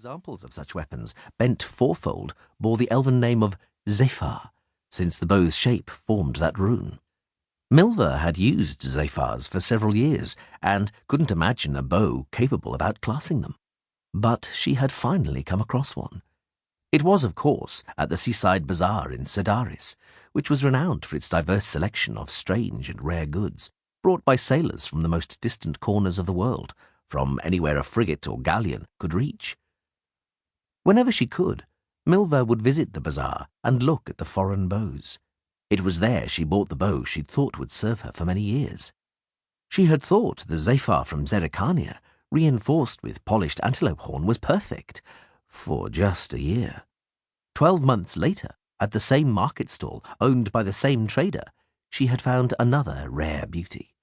examples of such weapons, bent fourfold, bore the elven name of Zephyr, since the bow's shape formed that rune. Milva had used Zephyrs for several years, and couldn't imagine a bow capable of outclassing them. But she had finally come across one. It was, of course, at the seaside bazaar in Sedaris, which was renowned for its diverse selection of strange and rare goods, brought by sailors from the most distant corners of the world, from anywhere a frigate or galleon could reach. Whenever she could, Milva would visit the bazaar and look at the foreign bows. It was there she bought the bow she'd thought would serve her for many years. She had thought the Zephyr from Zerikania, reinforced with polished antelope horn, was perfect, for just a year. 12 months later, at the same market stall, owned by the same trader, she had found another rare beauty.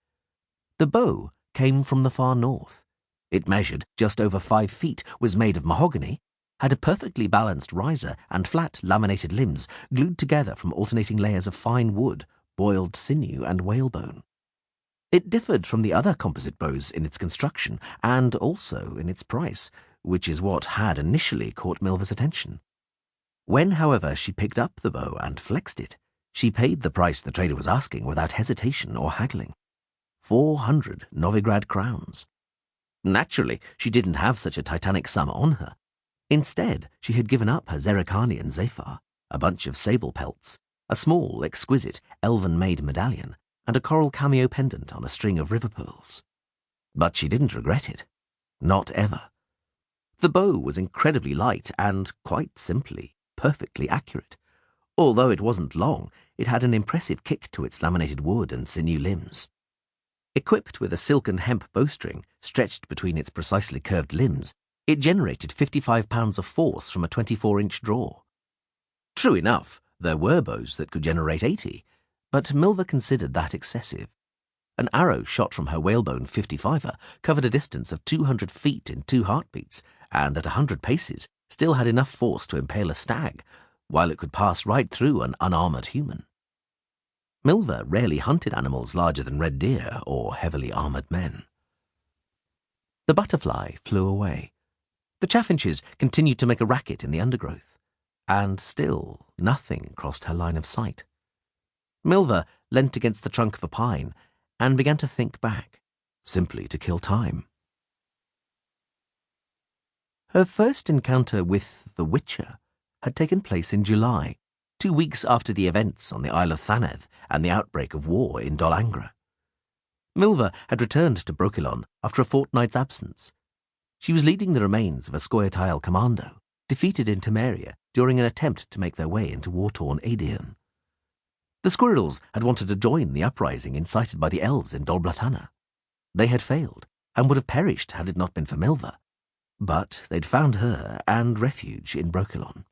The bow came from the far north. It measured just over 5 feet, was made of mahogany, had a perfectly balanced riser and flat laminated limbs glued together from alternating layers of fine wood, boiled sinew and whalebone. It differed from the other composite bows in its construction and also in its price, which is what had initially caught Milva's attention. When, however, she picked up the bow and flexed it, she paid the price the trader was asking without hesitation or haggling. 400 Novigrad crowns. Naturally, she didn't have such a titanic sum on her. Instead, she had given up her Zerikanian Zephyr, a bunch of sable pelts, a small, exquisite, elven-made medallion, and a coral cameo pendant on a string of river pearls. But she didn't regret it. Not ever. The bow was incredibly light and, quite simply, perfectly accurate. Although it wasn't long, it had an impressive kick to its laminated wood and sinew limbs. Equipped with a silk and hemp bowstring stretched between its precisely curved limbs, it generated 55 pounds of force from a 24-inch draw. True enough, there were bows that could generate 80, but Milva considered that excessive. An arrow shot from her whalebone 55er covered a distance of 200 feet in 2 heartbeats, and at 100 paces still had enough force to impale a stag, while it could pass right through an unarmoured human. Milva rarely hunted animals larger than red deer or heavily armoured men. The butterfly flew away. The chaffinches continued to make a racket in the undergrowth, and still nothing crossed her line of sight. Milva leant against the trunk of a pine and began to think back, simply to kill time. Her first encounter with the Witcher had taken place in July, 2 weeks after the events on the Isle of Thanedd and the outbreak of war in Dol Angra. Milva had returned to Brokilon after a fortnight's absence. She was leading the remains of a Scoia'tael commando, defeated in Temeria during an attempt to make their way into war-torn Aedirn. The Squirrels had wanted to join the uprising incited by the elves in Dol Blathanna. They had failed, and would have perished had it not been for Milva. But they'd found her and refuge in Brokilon.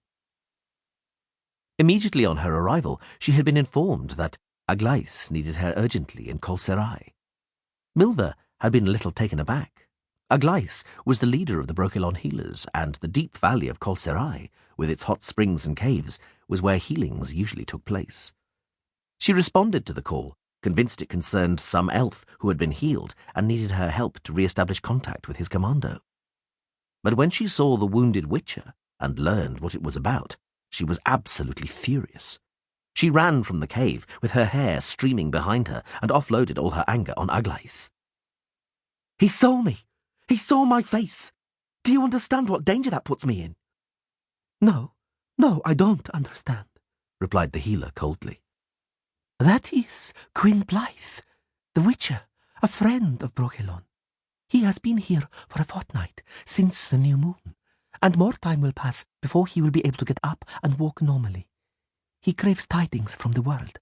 Immediately on her arrival, she had been informed that Aglais needed her urgently in Colserai. Milva had been a little taken aback. Aglais was the leader of the Brokilon healers, and the deep valley of Colserai, with its hot springs and caves, was where healings usually took place. She responded to the call, convinced it concerned some elf who had been healed and needed her help to re-establish contact with his commando. But when she saw the wounded Witcher and learned what it was about, she was absolutely furious. She ran from the cave with her hair streaming behind her and offloaded all her anger on Aglais. "He saw me! He saw my face! Do you understand what danger that puts me in?" No, I don't understand," replied the healer coldly. "That is Quinn Blythe, the Witcher, a friend of Brokilon. He has been here for a fortnight, since the new moon, and more time will pass before he will be able to get up and walk normally. He craves tidings from the world,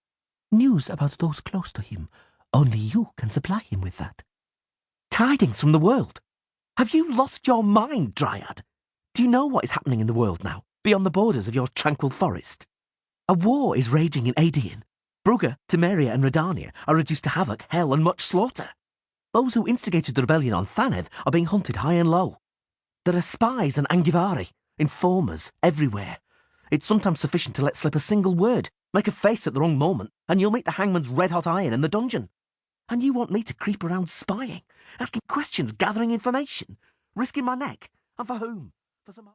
news about those close to him. Only you can supply him with that." "Tidings from the world? Have you lost your mind, Dryad? Do you know what is happening in the world now, beyond the borders of your tranquil forest? A war is raging in Aedirn. Brugge, Temeria and Redania are reduced to havoc, hell and much slaughter. Those who instigated the rebellion on Thanedd are being hunted high and low. There are spies and Angivari, informers, everywhere. It's sometimes sufficient to let slip a single word, make a face at the wrong moment, and you'll meet the hangman's red-hot iron in the dungeon. And you want me to creep around spying, asking questions, gathering information, risking my neck, and for whom? For some...